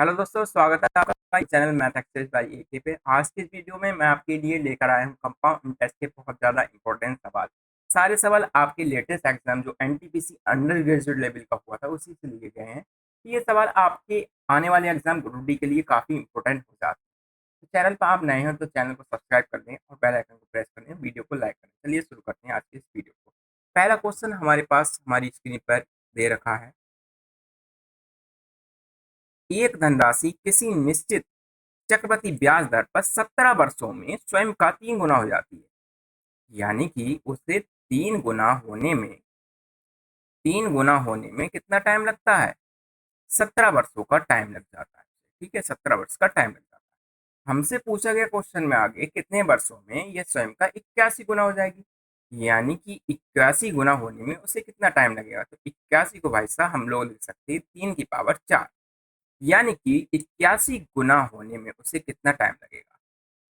Hello दोस्तों, स्वागत है आपका हमारे channel math access by AK पे। आज की इस वीडियो में मैं आपके लिए लेकर आया हूँ कंपाउंड इंटरेस्ट के बहुत ज़्यादा इंपॉर्टेंट सवाल। सारे सवाल आपके लेटेस्ट एग्जाम जो एनटीपीसी अंडर ग्रेजुएट लेवल का हुआ था उसी से लिए गए हैं। तो ये सवाल आपके आने वाले एग्जाम ग्रुप डी के लिए काफ़ी इंपॉर्टेंट हो जाते हैं। तो चैनल पर आप नए हो तो चैनल को सब्सक्राइब कर दें और बेल आइकन को प्रेस कर दें, वीडियो को लाइक करें। चलिए शुरू करते हैं आज की इस वीडियो को। पहला क्वेश्चन हमारे पास हमारी स्क्रीन पर दे रखा है। एक धनराशि किसी निश्चित चक्रवृद्धि ब्याज दर पर 17 वर्षों में स्वयं का 3 गुना हो जाती है। यानी कि उसे 3 गुना होने में कितना टाइम लगता है? 17 वर्षों का टाइम लग जाता है। ठीक है, 17 वर्ष का टाइम लग जाता है। हमसे पूछा गया क्वेश्चन में आगे कितने वर्षों में यह स्वयं का 81 गुना हो जाएगी। यानी कि 81 गुना होने में उसे कितना टाइम लगेगा? तो 81 को भाई साहब हम लोग लिख सकते हैं 3 की पावर 4। यानी कि 81 गुना होने में उसे कितना टाइम लगेगा?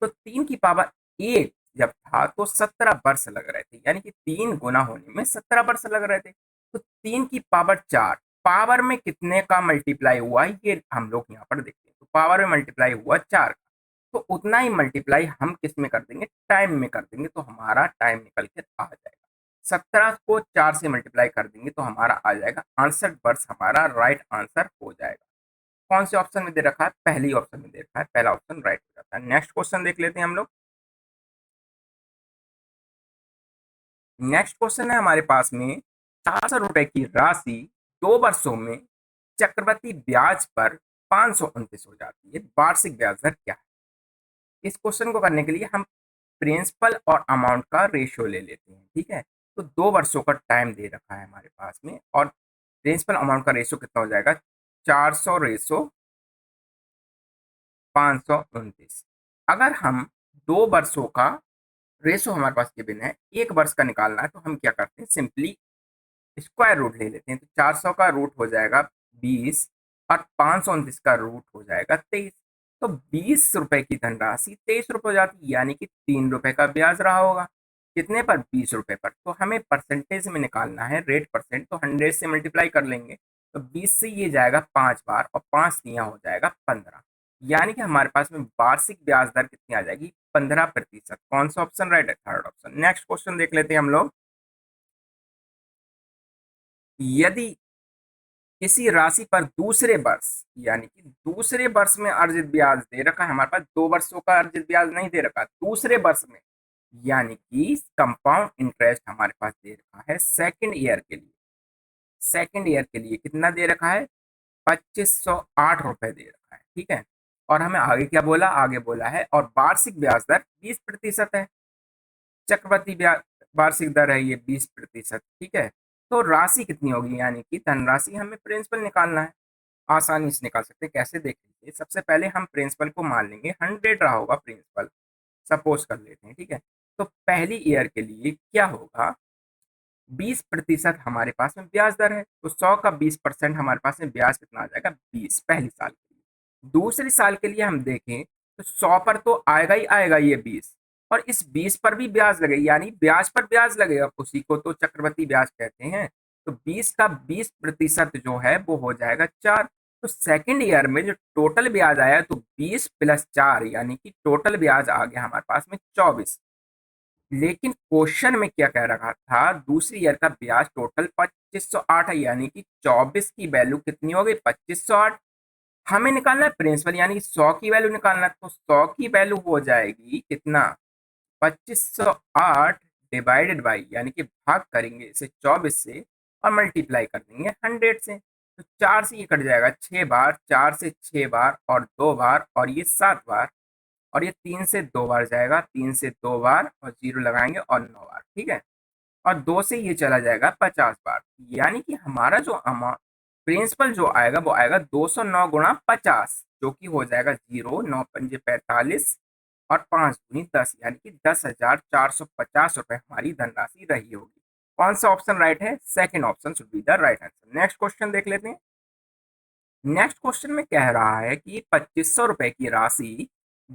तो 3 की पावर 1 जब था तो 17 वर्ष लग रहे थे। यानी कि 3 गुना होने में 17 वर्ष लग रहे थे। तो 3 की पावर 4 पावर में कितने का मल्टीप्लाई हुआ ये हम लोग यहाँ पर देखते हैं। तो पावर में मल्टीप्लाई हुआ 4 का, तो उतना ही मल्टीप्लाई हम किस में कर देंगे? टाइम में कर देंगे। तो हमारा टाइम निकल कर आ जाएगा। 17 को 4 से मल्टीप्लाई कर देंगे तो हमारा आ जाएगा 68 वर्ष। हमारा राइट आंसर हो जाएगा। कौन से ऑप्शन में दे रखा है? पहली ऑप्शन में दे रखा है, पहला ऑप्शन राइट हो जाता है। नेक्स्ट क्वेश्चन देख लेते हैं हम लोग। नेक्स्ट क्वेश्चन है हमारे पास में 400 रुपए की राशि 2 वर्षों में चक्रवृद्धि ब्याज पर 529 हो जाती है। वार्षिक ब्याज दर क्या है? इस क्वेश्चन को करने के लिए हम प्रिंसिपल और अमाउंट का रेशियो ले लेते हैं। ठीक है, तो 2 वर्षों का टाइम दे रखा है हमारे पास में और प्रिंसिपल अमाउंट का रेशियो कितना हो जाएगा? 400 रेशो 529। अगर हम 2 वर्षों का रेशो हमारे पास गिवन है, 1 वर्ष का निकालना है, तो हम क्या करते हैं? सिंपली स्क्वायर रूट ले लेते हैं। तो 400 का रूट हो जाएगा 20 और 529 का रूट हो जाएगा 23। तो 20 रुपए की धनराशि 23 रुपए हो जाती है। यानी कि 3 रुपए का ब्याज रहा होगा। कितने पर? 20 रुपए पर। तो हमें परसेंटेज में निकालना है, रेट परसेंट, तो 100 से मल्टीप्लाई कर लेंगे। तो 20 से ये जाएगा 5 बार और 5 हो जाएगा 15। यानी कि हमारे पास में वार्षिक ब्याज दर कितनी आ जाएगी? 15%। कौन सा ऑप्शन राइट है? Third option. नेक्स्ट क्वेश्चन देख लेते हैं हम लोग। यदि किसी राशि पर दूसरे वर्ष, यानी कि दूसरे वर्ष में अर्जित ब्याज दे रखा है, हमारे पास 2 वर्षों का अर्जित ब्याज नहीं दे रखा, दूसरे वर्ष में, यानी कि कंपाउंड इंटरेस्ट हमारे पास दे रखा है सेकंड ईयर के लिए। सेकंड ईयर के लिए कितना दे रखा है? 2508 रुपए दे रखा है। ठीक है, और हमें आगे क्या बोला? आगे बोला है और वार्षिक ब्याज दर 20% है। चक्रवृद्धि ब्याज वार्षिक दर है ये 20%। ठीक है, तो राशि कितनी होगी? यानी कि धनराशि हमें प्रिंसिपल निकालना है। आसानी से निकाल सकते हैं। कैसे? देख लीजिए। सबसे पहले हम प्रिंसिपल को मान लेंगे 100 रहा होगा प्रिंसिपल, सपोज कर लेते हैं। ठीक है, तो पहली ईयर के लिए क्या होगा? 20% हमारे पास में ब्याज दर है, तो 100 का 20% हमारे पास में ब्याज कितना आ जाएगा? 20 पहली साल के लिए। दूसरी साल के लिए हम देखें तो 100 पर तो आएगा ही आएगा ये 20, और इस 20 पर भी ब्याज लगेगा, यानी ब्याज पर ब्याज लगेगा। उसी को तो चक्रवृद्धि ब्याज कहते हैं। तो 20 का 20% जो है वो हो जाएगा 4। तो सेकेंड ईयर में जो टोटल ब्याज आया तो 20 + 4, यानी कि टोटल ब्याज आ गया हमारे पास में 24। लेकिन क्वेश्चन में क्या कह रखा था? दूसरी ईयर का ब्याज टोटल 2508 है। यानी कि 24 की वैल्यू कितनी हो गई? 2508। हमें निकालना है प्रिंसिपल, यानी कि 100 की वैल्यू निकालना है। तो 100 की वैल्यू हो जाएगी कितना? 2508 डिवाइडेड बाई, यानी कि भाग करेंगे इसे 24 से और मल्टीप्लाई कर देंगे 100 से। तो 4 से ये कट जाएगा 6 बार, 4 से 6 बार और 2 बार, और ये 7 बार, और ये 3 से 2 बार जाएगा, 3 से 2 बार और जीरो लगाएंगे और 9 बार। ठीक है, और 2 से ये चला जाएगा 50 बार। यानी कि हमारा जो अमाउंट प्रिंसिपल जो आएगा वो आएगा 209 गुणा 50, जो कि हो जाएगा 0, 9 पंजे 45 और 5 दूनी 10, यानी कि 10,450 रुपए हमारी धनराशि रही होगी। कौन सा ऑप्शन राइट है? Second option should be the right answer. Next question देख लेते हैं। नेक्स्ट क्वेश्चन में कह रहा है कि 2500 रुपए की राशि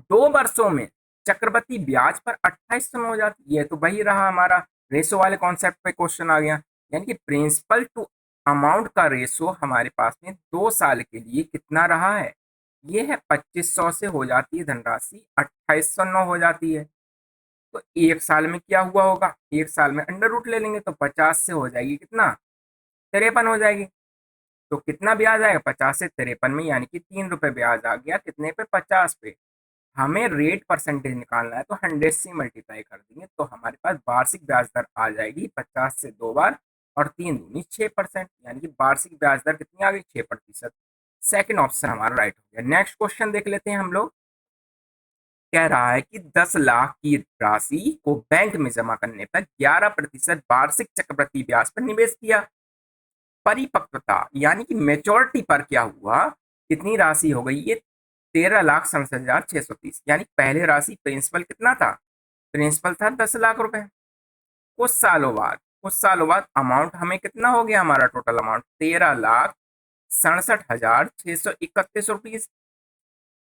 2 वर्षों में चक्रवृद्धि ब्याज पर 28 में हो जाती है। तो वही रहा हमारा रेशो वाले कॉन्सेप्ट पे क्वेश्चन आ गया। यानी कि प्रिंसिपल टू अमाउंट का रेशो हमारे पास में 2 साल के लिए कितना रहा है? ये है 2500 से हो जाती है धनराशि 2809 हो जाती है। तो एक साल में क्या हुआ होगा, एक साल में अंडर रूट ले लेंगे तो 50 से हो जाएगी कितना, 53 हो जाएगी। तो कितना ब्याज आएगा 50 से 53 में, यानी कि 3 रुपए ब्याज आ गया कितने पे, 50 पे। हमें रेट परसेंटेज निकालना है तो 100 से मल्टीप्लाई कर देंगे तो हमारे पास वार्षिक ब्याज दर आ जाएगी 50 से 2 बार और 3 दूनी 6%, यानी कि वार्षिक ब्याज दर कितनी आ गई, 6%। सेकेंड ऑप्शन हमारा राइट हो गया। नेक्स्ट क्वेश्चन देख लेते हैं हम लोग। कह रहा है कि 10 लाख की राशि को बैंक में जमा करने पर 11% वार्षिक चक्रवृद्धि ब्याज पर निवेश किया। परिपक्वता यानी कि मेच्योरिटी पर क्या हुआ, कितनी राशि हो गई ये, 13,67,630, यानी पहले राशि प्रिंसिपल कितना था, प्रिंसिपल था 10 लाख रुपए। कुछ सालों बाद अमाउंट हमें कितना हो गया, हमारा टोटल अमाउंट 13,67,631 रुपीज।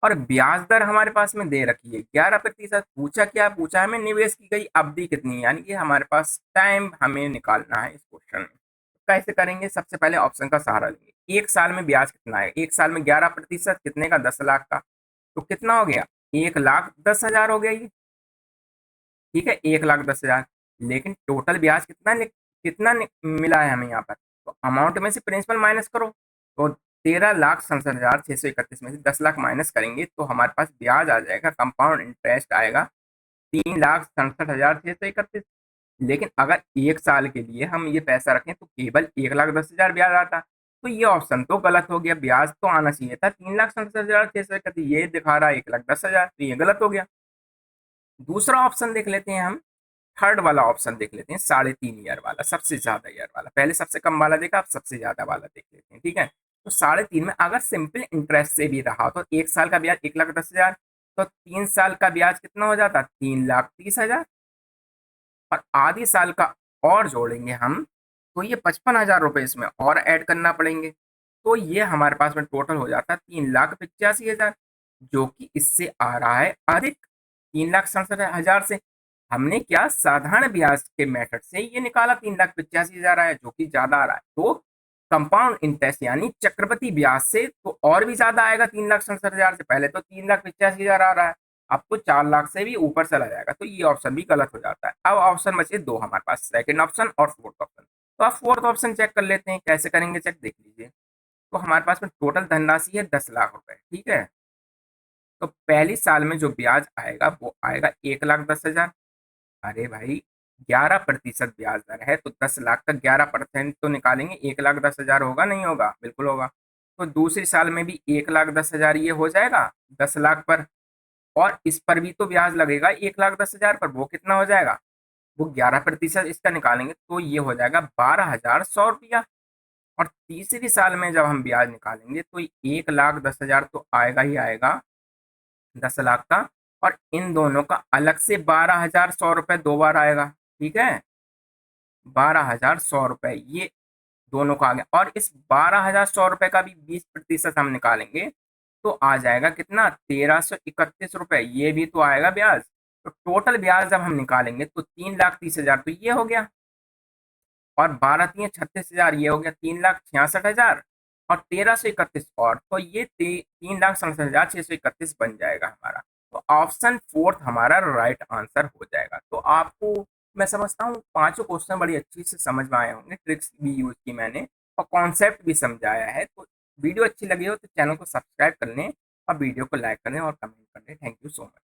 और ब्याज दर हमारे पास में दे रखी है 11%। पूछा क्या, पूछा हमें निवेश की गई अवधि कितनी, यानी कि हमारे पास टाइम हमें निकालना है इस क्वेश्चन में। कैसे करेंगे, सबसे पहले ऑप्शन का सहारा लेंगे। एक साल में ब्याज कितना है, एक साल में 11% कितने का, 10 लाख का, तो कितना हो गया, 1,10,000 हो गया ये। ठीक है, 1,10,000। लेकिन टोटल ब्याज मिला है हमें यहाँ पर, तो अमाउंट में से प्रिंसिपल माइनस करो। तो 13,67,631 में से 10 लाख माइनस करेंगे तो हमारे पास ब्याज आ जाएगा, कंपाउंड इंटरेस्ट आएगा 3,67,631। लेकिन अगर एक साल के लिए हम ये पैसा रखें तो केवल 1,10,000 ब्याज आता। तो ये ऑप्शन तो गलत हो गया, ब्याज तो आना चाहिए था 3,67,631, ये दिखा रहा है 1,10,000, तो ये गलत हो गया। दूसरा ऑप्शन देख लेते हैं हम, थर्ड वाला ऑप्शन देख लेते हैं, 3.5 ईयर वाला, सबसे ज्यादा ईयर वाला। पहले सबसे कम वाला देखा, अब सबसे ज्यादा वाला देख लेते हैं। ठीक है, तो 3.5 में अगर सिंपल इंटरेस्ट से भी रहा तो एक साल का ब्याज 1,10,000, तो 3 साल का ब्याज कितना हो जाता, 3,30,000। और आधी साल का और जोड़ेंगे हम तो ये 55,000 रुपये इसमें और ऐड करना पड़ेंगे। तो ये हमारे पास में टोटल हो जाता है 3,85,000, जो कि इससे आ रहा है अधिक 3,67,000 से। हमने क्या, साधारण ब्याज के मेथड से ये निकाला, 3,85,000 आया, जो कि ज्यादा आ रहा है। तो कंपाउंड इंटरेस्ट यानी चक्रवृद्धि ब्याज से तो और भी ज्यादा आएगा 3,67,000 से। पहले तो 3,85,000 आ रहा है, अब तो 4 लाख से भी ऊपर चला जाएगा, तो ये ऑप्शन भी गलत हो जाता है। अब ऑप्शन बचे दो हमारे पास, सेकंड ऑप्शन और फोर्थ ऑप्शन। तो आप फोर्थ ऑप्शन चेक कर लेते हैं, कैसे करेंगे चेक, देख लीजिए। तो हमारे पास में टोटल धनराशि है 10 लाख रुपए। ठीक है, तो पहली साल में जो ब्याज आएगा वो आएगा 1,10,000। अरे भाई, 11% ब्याज दर है तो 10 लाख का 11% तो निकालेंगे, 1,10,000 होगा, नहीं होगा, बिल्कुल होगा। तो दूसरी साल में भी 1,10,000 ये हो जाएगा 10 लाख पर, और इस पर भी तो ब्याज लगेगा 1,10,000 पर, वो कितना हो जाएगा, वो 11% इसका निकालेंगे तो ये हो जाएगा 12,100 रुपया। और तीसरी साल में जब हम ब्याज निकालेंगे तो 1,10,000 तो आएगा ही आएगा 10 लाख का, और इन दोनों का अलग से 12,100 रुपये 2 बार आएगा। ठीक है, 12,100 रुपये ये दोनों का आ गया, और इस 12,100 रुपये का भी 20% हम निकालेंगे तो आ जाएगा कितना, 1,331 रुपये, ये भी तो आएगा ब्याज। तो टोटल ब्याज जब हम निकालेंगे तो 3,30,000 तो ये हो गया, और 12,36,000 ये हो गया, 3,66,000, और 1,331 और, तो ये 3,67,631 बन जाएगा हमारा। तो ऑप्शन फोर्थ हमारा राइट आंसर हो जाएगा। तो आपको मैं समझता हूँ पांचों क्वेश्चन बड़ी अच्छी से समझ में आए होंगे, ट्रिक्स भी यूज की मैंने और कॉन्सेप्ट भी समझाया है। तो वीडियो अच्छी लगी हो तो चैनल को सब्सक्राइब कर लें और वीडियो को लाइक करें और कमेंट करें। Thank you so much.